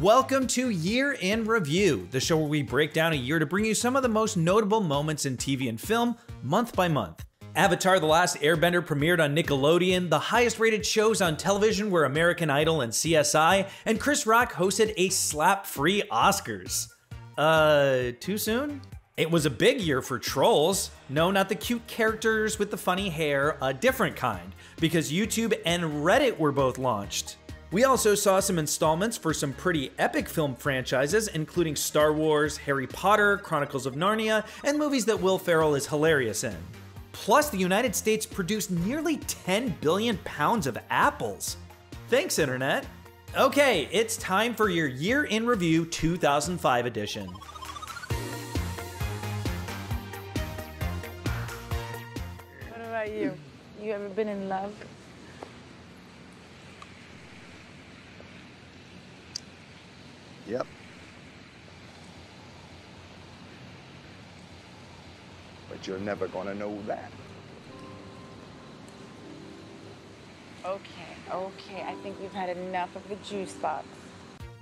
Welcome to Year in Review, the show where we break down a year to bring you some of the most notable moments in TV and film, month by month. Avatar: The Last Airbender premiered on Nickelodeon, the highest rated shows on television were American Idol and CSI, and Chris Rock hosted a slap-free Oscars. Too soon? It was a big year for trolls. No, not the cute characters with the funny hair, a different kind, because YouTube and Reddit were both launched. We also saw some installments for some pretty epic film franchises, including Star Wars, Harry Potter, Chronicles of Narnia, and movies that Will Ferrell is hilarious in. Plus, the United States produced nearly 10 billion pounds of apples. Thanks, Internet. Okay, it's time for your Year in Review 2005 edition. What about you? You ever been in love? Yep. But you're never gonna know that. Okay, I think we've had enough of the juice box.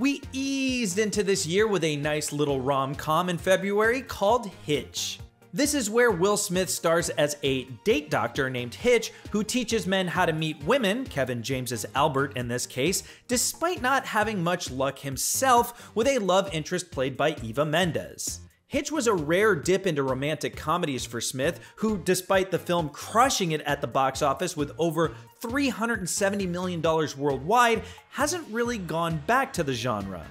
We eased into this year with a nice little rom-com in February called Hitch. This is where Will Smith stars as a date doctor named Hitch who teaches men how to meet women, Kevin James's Albert in this case, despite not having much luck himself with a love interest played by Eva Mendes. Hitch was a rare dip into romantic comedies for Smith, who, despite the film crushing it at the box office with over $370 million worldwide, hasn't really gone back to the genre.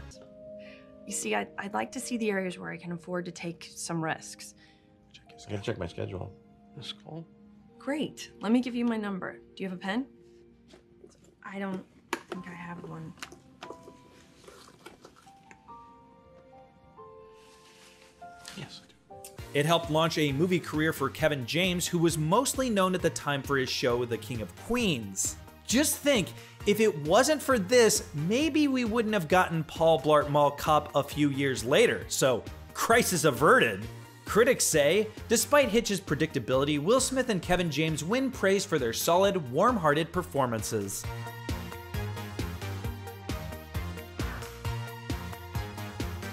You see, I'd like to see the areas where I can afford to take some risks. I gotta check my schedule. This call? Great. Let me give you my number. Do you have a pen? I don't think I have one. Yes, I do. It helped launch a movie career for Kevin James, who was mostly known at the time for his show The King of Queens. Just think, if it wasn't for this, maybe we wouldn't have gotten Paul Blart Mall Cop a few years later, so crisis averted. Critics say, despite Hitch's predictability, Will Smith and Kevin James win praise for their solid, warm-hearted performances.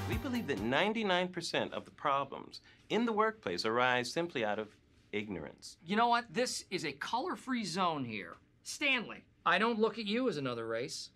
We believe that 99% of the problems in the workplace arise simply out of ignorance. You know what? This is a color-free zone here. Stanley, I don't look at you as another race.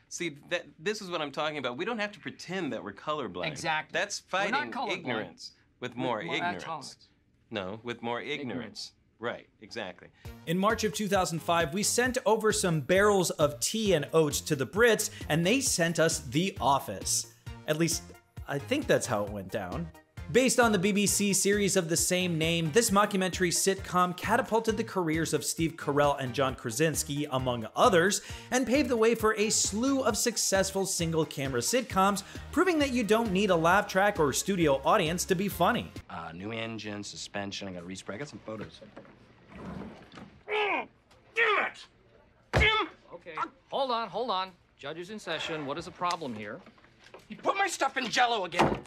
See, this is what I'm talking about. We don't have to pretend that we're colorblind. Exactly. That's fighting We're not colorblind. ignorance with more ignorance. tolerance. No, with more ignorance. Right, exactly. In March of 2005, we sent over some barrels of tea and oats to the Brits, and they sent us The Office. At least, I think that's how it went down. Based on the BBC series of the same name, this mockumentary sitcom catapulted the careers of Steve Carell and John Krasinski, among others, and paved the way for a slew of successful single-camera sitcoms, proving that you don't need a laugh track or studio audience to be funny. New engine, suspension, I gotta respray. I got some photos. Damn it! Damn! Okay, hold on. Judge is in session. What is the problem here? You put my stuff in Jell-O again.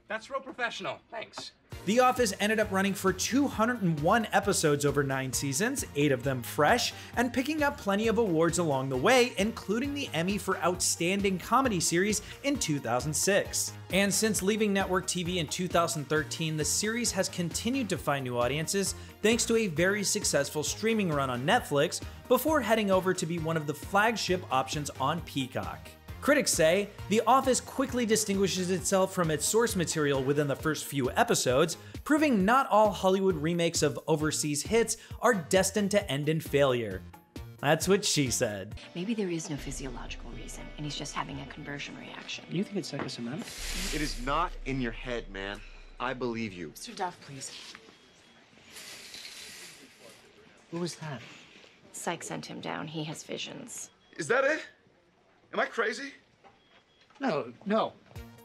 That's real professional. Thanks. The Office ended up running for 201 episodes over 9 seasons, 8 of them fresh, and picking up plenty of awards along the way, including the Emmy for Outstanding Comedy Series in 2006. And since leaving network TV in 2013, the series has continued to find new audiences thanks to a very successful streaming run on Netflix before heading over to be one of the flagship options on Peacock. Critics say The Office quickly distinguishes itself from its source material within the first few episodes, proving not all Hollywood remakes of overseas hits are destined to end in failure. That's what she said. Maybe there is no physiological reason, and he's just having a conversion reaction. You think it's psychosomatic? It is not in your head, man. I believe you. Mr. Duff, please. What was that? Psych sent him down. He has visions. Is that it? Am I crazy? No.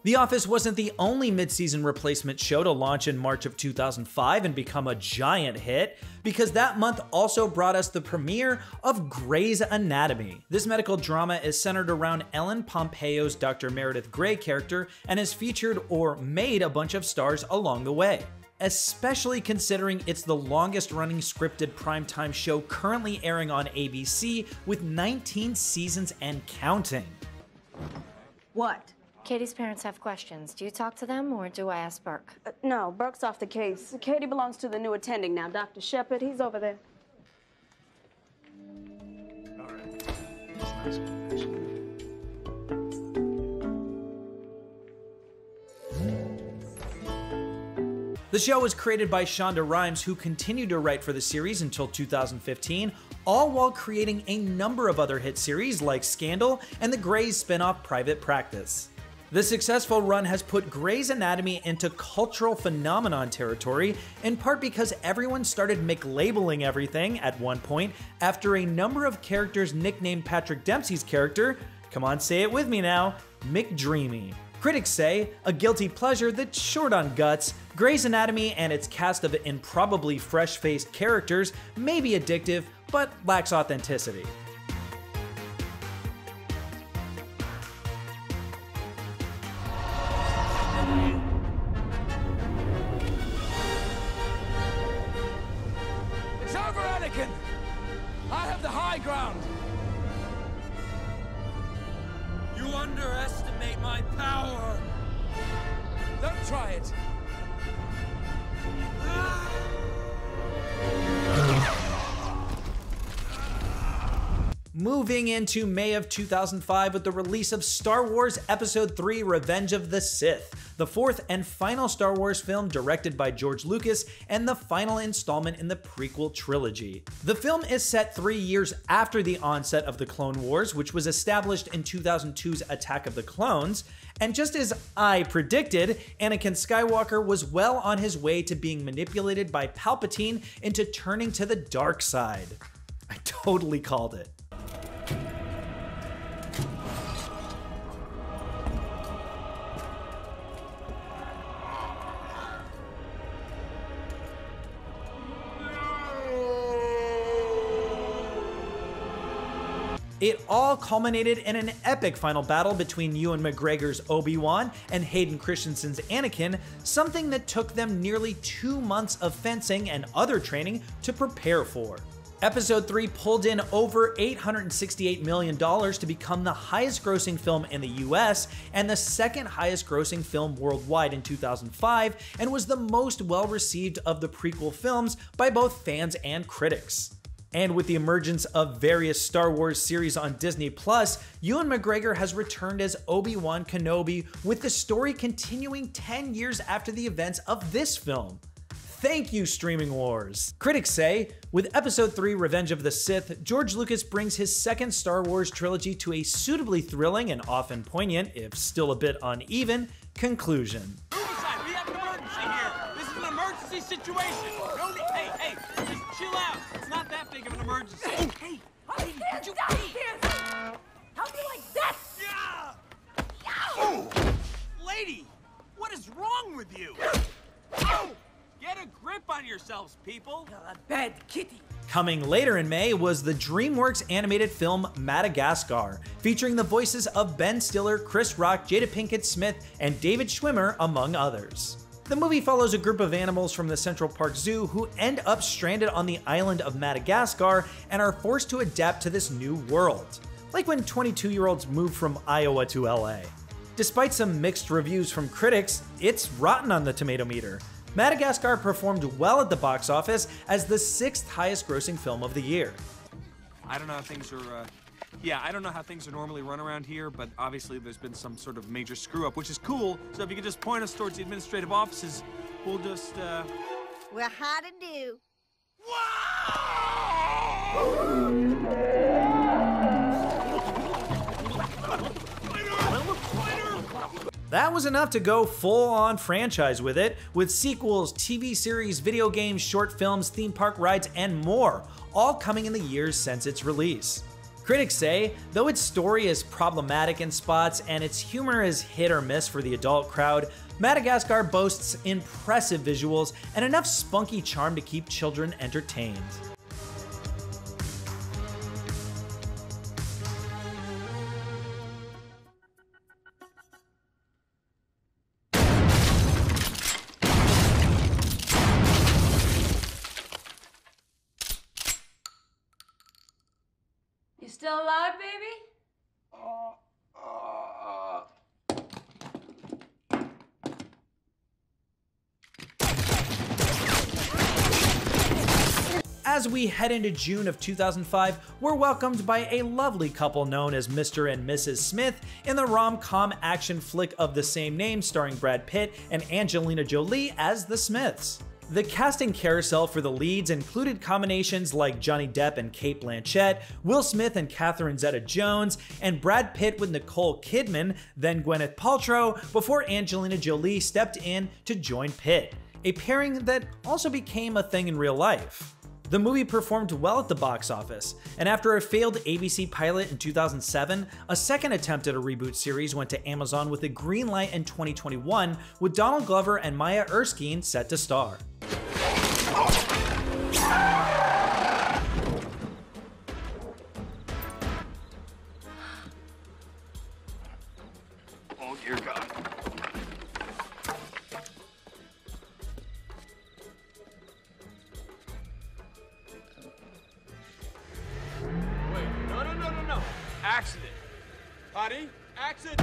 The Office wasn't the only mid-season replacement show to launch in March of 2005 and become a giant hit, because that month also brought us the premiere of Grey's Anatomy. This medical drama is centered around Ellen Pompeo's Dr. Meredith Grey character and has featured or made a bunch of stars along the way. especially considering it's the longest running scripted primetime show currently airing on ABC with 19 seasons and counting. What? Katie's parents have questions. Do you talk to them, or do I ask Burke? No, Burke's off the case. Katie belongs to the new attending now. Dr. Shepard, he's over there. All right. That's nice. The show was created by Shonda Rhimes, who continued to write for the series until 2015, all while creating a number of other hit series like Scandal and the Grey's spin-off Private Practice. The successful run has put Grey's Anatomy into cultural phenomenon territory, in part because everyone started McLabeling everything at one point after a number of characters nicknamed Patrick Dempsey's character, come on say it with me now, McDreamy. Critics say, a guilty pleasure that's short on guts, Grey's Anatomy and its cast of improbably fresh-faced characters may be addictive, but lacks authenticity. It's over, Anakin! I have the high ground! You underestimate my power! Don't try it! Moving into May of 2005 with the release of Star Wars Episode III: Revenge of the Sith, the fourth and final Star Wars film directed by George Lucas and the final installment in the prequel trilogy. The film is set 3 years after the onset of the Clone Wars, which was established in 2002's Attack of the Clones, and just as I predicted, Anakin Skywalker was well on his way to being manipulated by Palpatine into turning to the dark side. I totally called it. It all culminated in an epic final battle between Ewan McGregor's Obi-Wan and Hayden Christensen's Anakin, something that took them nearly 2 months of fencing and other training to prepare for. Episode 3 pulled in over $868 million to become the highest grossing film in the US and the second highest grossing film worldwide in 2005, and was the most well received of the prequel films by both fans and critics. And with the emergence of various Star Wars series on Disney+, Ewan McGregor has returned as Obi-Wan Kenobi, with the story continuing 10 years after the events of this film. Thank you, streaming wars! Critics say, with Episode 3: Revenge of the Sith, George Lucas brings his second Star Wars trilogy to a suitably thrilling and often poignant, if still a bit uneven, conclusion. We have an emergency here! This is an emergency situation! Hey, just chill out! It's not that big of an emergency! Hey! Hey, did you How do you like that? Oh! Lady! What is wrong with you? Oh! Get a grip on yourselves, people! You're a bad kitty. Coming later in May was the DreamWorks animated film Madagascar, featuring the voices of Ben Stiller, Chris Rock, Jada Pinkett Smith, and David Schwimmer, among others. The movie follows a group of animals from the Central Park Zoo who end up stranded on the island of Madagascar and are forced to adapt to this new world. Like when 22-year-olds move from Iowa to LA. Despite some mixed reviews from critics, it's rotten on the Tomatometer. Madagascar performed well at the box office as the 6th highest grossing film of the year. I don't know how things are, I don't know how things are normally run around here, but obviously there's been some sort of major screw-up, which is cool. So if you could just point us towards the administrative offices, we'll just, We're hot and new. That was enough to go full-on franchise with it, with sequels, TV series, video games, short films, theme park rides, and more, all coming in the years since its release. Critics say, though its story is problematic in spots and its humor is hit or miss for the adult crowd, Madagascar boasts impressive visuals and enough spunky charm to keep children entertained. As we head into June of 2005, we're welcomed by a lovely couple known as Mr. and Mrs. Smith in the rom-com action flick of the same name starring Brad Pitt and Angelina Jolie as the Smiths. The casting carousel for the leads included combinations like Johnny Depp and Cate Blanchett, Will Smith and Catherine Zeta-Jones, and Brad Pitt with Nicole Kidman, then Gwyneth Paltrow, before Angelina Jolie stepped in to join Pitt, a pairing that also became a thing in real life. The movie performed well at the box office, and after a failed ABC pilot in 2007, a second attempt at a reboot series went to Amazon with a green light in 2021, with Donald Glover and Maya Erskine set to star. Oh, dear God. No. Accident. Buddy, accident!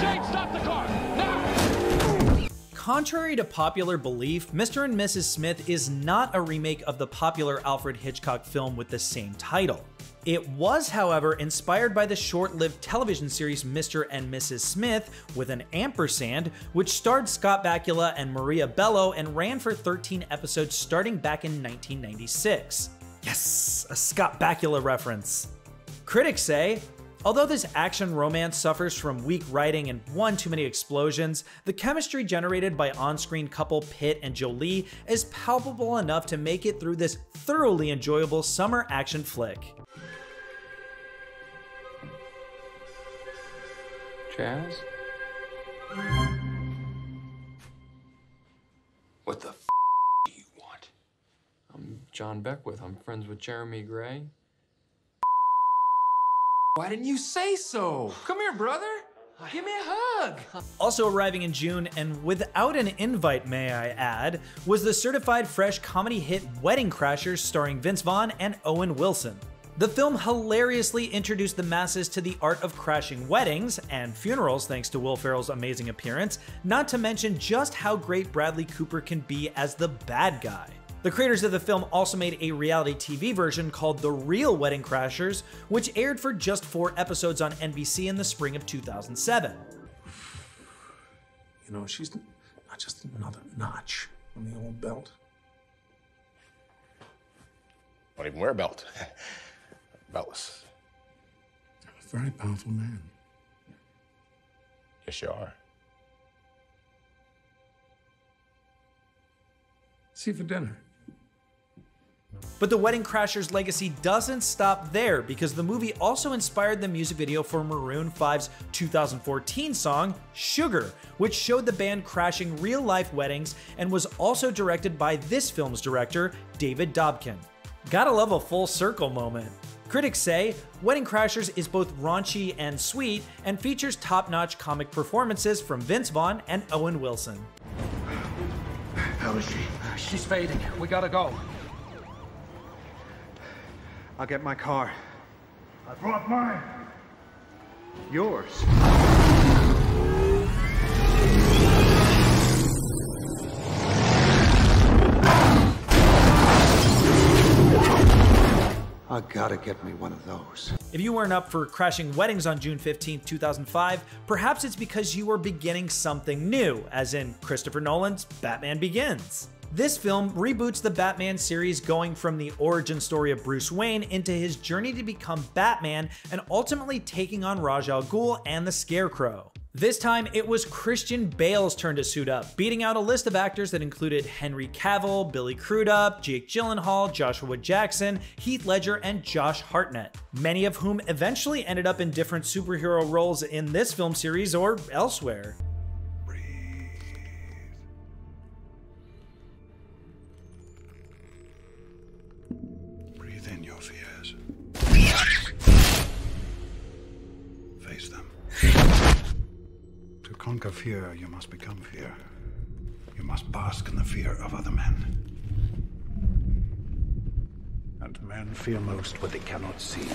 Jane, stop the car! Now! Contrary to popular belief, Mr. and Mrs. Smith is not a remake of the popular Alfred Hitchcock film with the same title. It was, however, inspired by the short-lived television series Mr. and Mrs. Smith with an ampersand, which starred Scott Bakula and Maria Bello and ran for 13 episodes starting back in 1996. Yes, a Scott Bakula reference. Critics say, although this action romance suffers from weak writing and one too many explosions, the chemistry generated by on-screen couple Pitt and Jolie is palpable enough to make it through this thoroughly enjoyable summer action flick. Chaz? What the f do you want? I'm John Beckwith. I'm friends with Jeremy Gray. Why didn't you say so? Come here, brother. Give me a hug. Also arriving in June, and without an invite, may I add, was the certified fresh comedy hit Wedding Crashers starring Vince Vaughn and Owen Wilson. The film hilariously introduced the masses to the art of crashing weddings and funerals thanks to Will Ferrell's amazing appearance, not to mention just how great Bradley Cooper can be as the bad guy. The creators of the film also made a reality TV version called The Real Wedding Crashers, which aired for just 4 episodes on NBC in the spring of 2007. You know, she's not just another notch on the old belt. Don't even wear a belt. Beltless. I'm a very powerful man. Yes, you are. See you for dinner. But the Wedding Crashers legacy doesn't stop there, because the movie also inspired the music video for Maroon 5's 2014 song, Sugar, which showed the band crashing real-life weddings and was also directed by this film's director, David Dobkin. Gotta love a full circle moment. Critics say Wedding Crashers is both raunchy and sweet, and features top-notch comic performances from Vince Vaughn and Owen Wilson. How is she? She's fading. We gotta go. I'll get my car. I brought mine. Yours. I gotta get me one of those. If you weren't up for crashing weddings on June 15, 2005, perhaps it's because you were beginning something new, as in Christopher Nolan's Batman Begins. This film reboots the Batman series, going from the origin story of Bruce Wayne into his journey to become Batman and ultimately taking on Ra's al Ghul and the Scarecrow. This time, it was Christian Bale's turn to suit up, beating out a list of actors that included Henry Cavill, Billy Crudup, Jake Gyllenhaal, Joshua Jackson, Heath Ledger, and Josh Hartnett, many of whom eventually ended up in different superhero roles in this film series or elsewhere. Breathe in your fears. Face them. To conquer fear, you must become fear. You must bask in the fear of other men. And men fear most what they cannot see.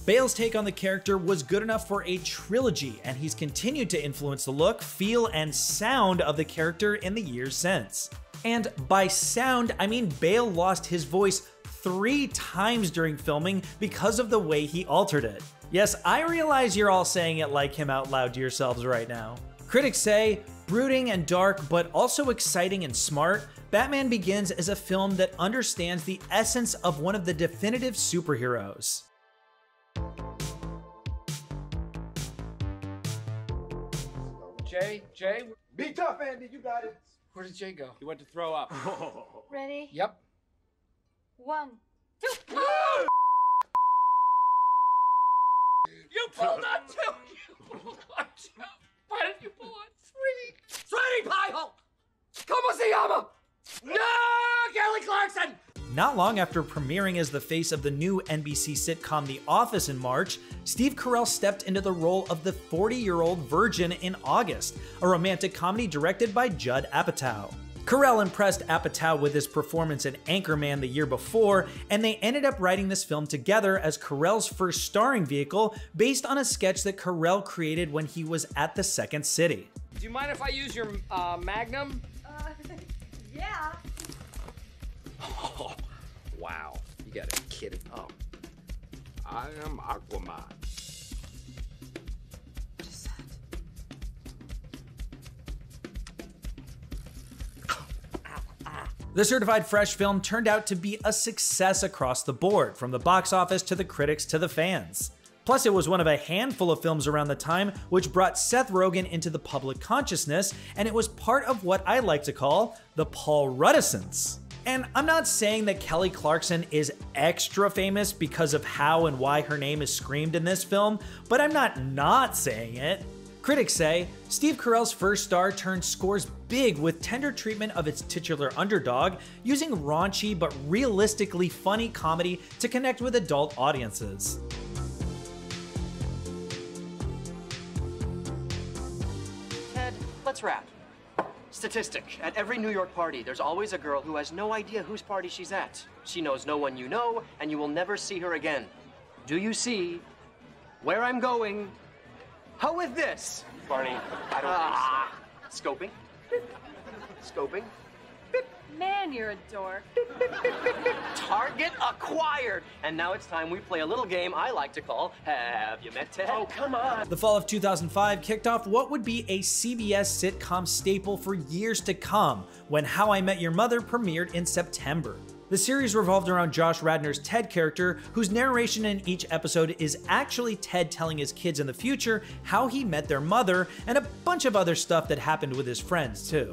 Bale's take on the character was good enough for a trilogy, and he's continued to influence the look, feel, and sound of the character in the years since. And by sound, I mean Bale lost his voice 3 times during filming because of the way he altered it. Yes, I realize you're all saying it like him out loud to yourselves right now. Critics say, brooding and dark, but also exciting and smart, Batman Begins is a film that understands the essence of one of the definitive superheroes. Jay? Be tough, Andy. You got it. Where did Jay go? He went to throw up. Ready? Yep. 1, 2. You pulled on 2! You pulled on 2! Why did you pull on 3? Sweetie pie hole! Como se llama? No! Kelly Clarkson! Not long after premiering as the face of the new NBC sitcom The Office in March, Steve Carell stepped into the role of the 40-year-old virgin in August, a romantic comedy directed by Judd Apatow. Carell impressed Apatow with his performance in Anchorman the year before, and they ended up writing this film together as Carell's first starring vehicle based on a sketch that Carell created when he was at the Second City. Do you mind if I use your Magnum? Yeah. Oh, wow. You gotta be kidding. Oh. I am Aquaman. The certified fresh film turned out to be a success across the board, from the box office to the critics to the fans. Plus, it was one of a handful of films around the time which brought Seth Rogen into the public consciousness, and it was part of what I like to call the Paul Ruddiscence. And I'm not saying that Kelly Clarkson is extra famous because of how and why her name is screamed in this film, but I'm not saying it. Critics say Steve Carell's first star turn scores big with tender treatment of its titular underdog, using raunchy but realistically funny comedy to connect with adult audiences. Ted, let's wrap. Statistic. At every New York party, there's always a girl who has no idea whose party she's at. She knows no one you know, and you will never see her again. Do you see where I'm going? How with this? Barney, I don't think so. Scoping. Man, you're a dork. Target acquired. And now it's time we play a little game I like to call Have You Met Ted? Oh, come on. The fall of 2005 kicked off what would be a CBS sitcom staple for years to come, when How I Met Your Mother premiered in September. The series revolved around Josh Radnor's Ted character, whose narration in each episode is actually Ted telling his kids in the future how he met their mother, and a bunch of other stuff that happened with his friends too.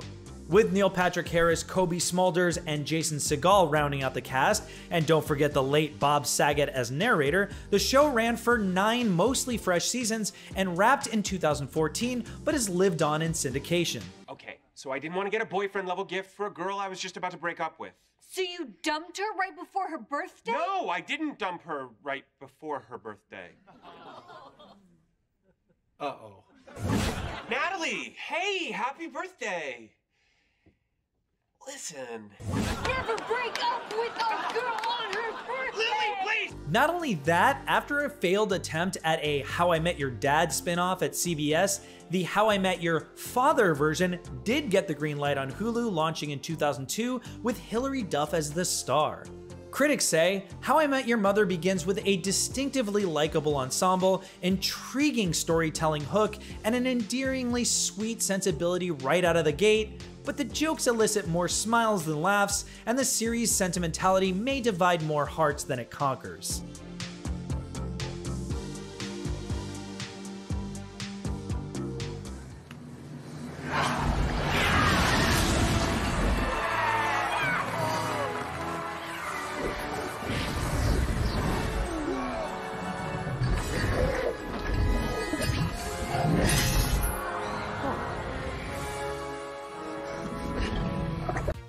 With Neil Patrick Harris, Kobe Smulders, and Jason Segel rounding out the cast, and don't forget the late Bob Saget as narrator, the show ran for 9 mostly fresh seasons and wrapped in 2014, but has lived on in syndication. Okay, so I didn't want to get a boyfriend-level gift for a girl I was just about to break up with. So you dumped her right before her birthday? No, I didn't dump her right before her birthday. Uh-oh. Natalie, hey, happy birthday. Listen. Never break up with a girl on her birthday! Lily, please! Not only that, after a failed attempt at a How I Met Your Dad spinoff at CBS, the How I Met Your Father version did get the green light on Hulu, launching in 2002 with Hilary Duff as the star. Critics say How I Met Your Mother begins with a distinctively likable ensemble, intriguing storytelling hook, and an endearingly sweet sensibility right out of the gate, but the jokes elicit more smiles than laughs, and the series' sentimentality may divide more hearts than it conquers.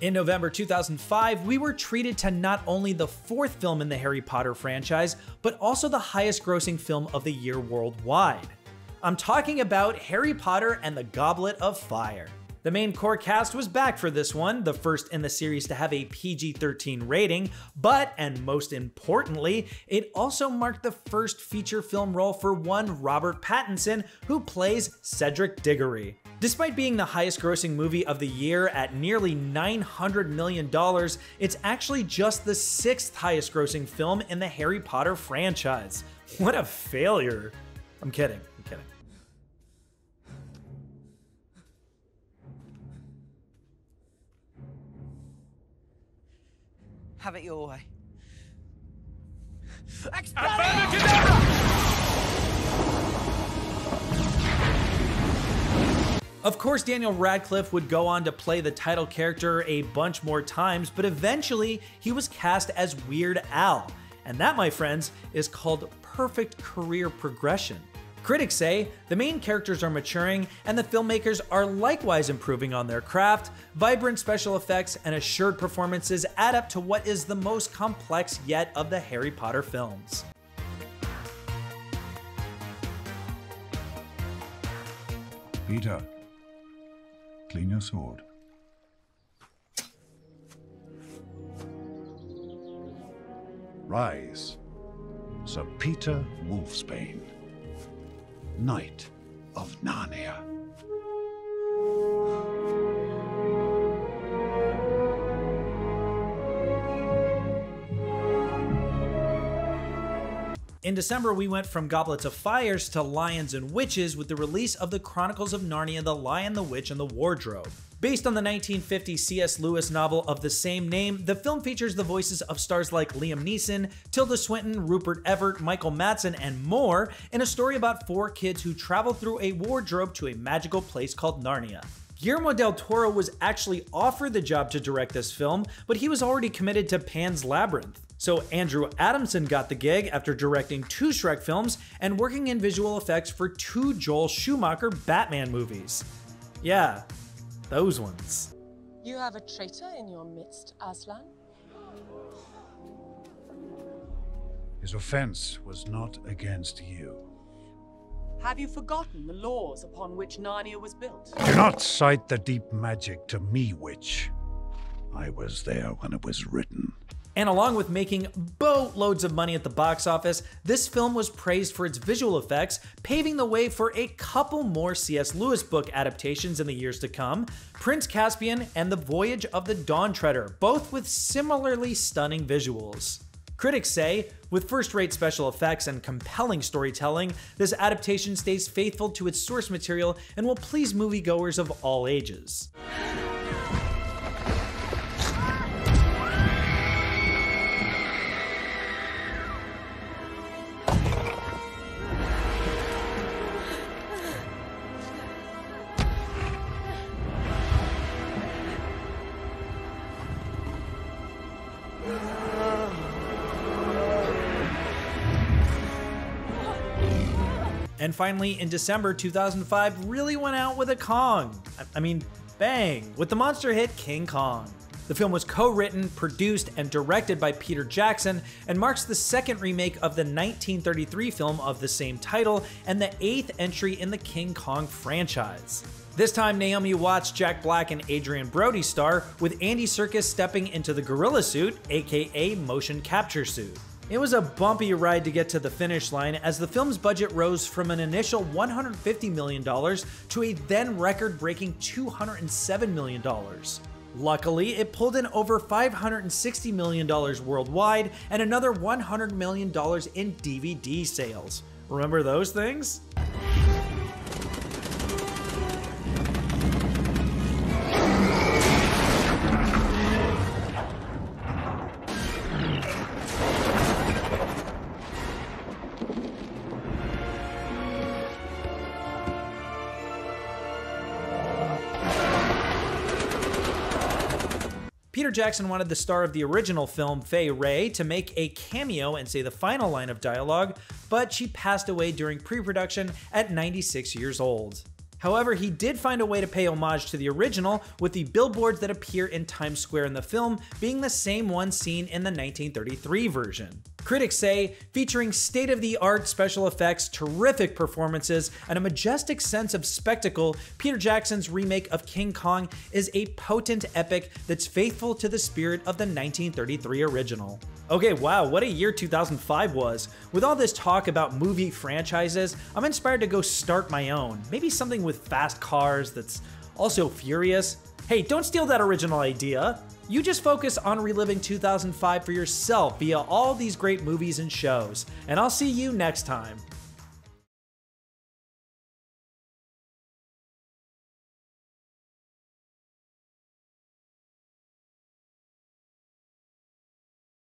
In November 2005, we were treated to not only the 4th film in the Harry Potter franchise, but also the highest grossing film of the year worldwide. I'm talking about Harry Potter and the Goblet of Fire. The main core cast was back for this one, the first in the series to have a PG-13 rating, but, and most importantly, it also marked the first feature film role for one Robert Pattinson, who plays Cedric Diggory. Despite being the highest grossing movie of the year at nearly $900 million, it's actually just the 6th highest grossing film in the Harry Potter franchise. What a failure. I'm kidding. Have it your way. Of course, Daniel Radcliffe would go on to play the title character a bunch more times, but eventually he was cast as Weird Al. And that, my friends, is called perfect career progression. Critics say the main characters are maturing and the filmmakers are likewise improving on their craft. Vibrant special effects and assured performances add up to what is the most complex yet of the Harry Potter films. Peter, clean your sword. Rise, Sir Peter Wolfsbane, Knight of Narnia. In December, we went from Goblets of Fires to Lions and Witches with the release of the Chronicles of Narnia, The Lion, the Witch, and the Wardrobe. Based on the 1950 C.S. Lewis novel of the same name, the film features the voices of stars like Liam Neeson, Tilda Swinton, Rupert Everett, Michael Madsen, and more in a story about 4 kids who travel through a wardrobe to a magical place called Narnia. Guillermo del Toro was actually offered the job to direct this film, but he was already committed to Pan's Labyrinth. So Andrew Adamson got the gig after directing 2 Shrek films and working in visual effects for 2 Joel Schumacher Batman movies. Yeah, those ones. You have a traitor in your midst, Aslan. His offense was not against you. Have you forgotten the laws upon which Narnia was built? Do not cite the deep magic to me, witch. I was there when it was written. And along with making boatloads of money at the box office, this film was praised for its visual effects, paving the way for a couple more C.S. Lewis book adaptations in the years to come, Prince Caspian and The Voyage of the Dawn Treader, both with similarly stunning visuals. Critics say, with first-rate special effects and compelling storytelling, this adaptation stays faithful to its source material and will please moviegoers of all ages. And finally, in December 2005, really went out with a Kong. I mean, bang, with the monster hit King Kong. The film was co-written, produced, and directed by Peter Jackson, and marks the 2nd remake of the 1933 film of the same title, and the 8th entry in the King Kong franchise. This time, Naomi Watts, Jack Black, and Adrian Brody star, with Andy Serkis stepping into the gorilla suit, aka motion capture suit. It was a bumpy ride to get to the finish line, as the film's budget rose from an initial $150 million to a then record-breaking $207 million. Luckily, it pulled in over $560 million worldwide and another $100 million in DVD sales. Remember those things? Peter Jackson wanted the star of the original film, Fay Wray, to make a cameo and say the final line of dialogue, but she passed away during pre-production at 96 years old. However, he did find a way to pay homage to the original, with the billboards that appear in Times Square in the film being the same one seen in the 1933 version. Critics say, featuring state-of-the-art special effects, terrific performances, and a majestic sense of spectacle, Peter Jackson's remake of King Kong is a potent epic that's faithful to the spirit of the 1933 original. Okay, wow, what a year 2005 was. With all this talk about movie franchises, I'm inspired to go start my own. Maybe something with fast cars that's also furious. Hey, don't steal that original idea. You just focus on reliving 2005 for yourself via all these great movies and shows. And I'll see you next time.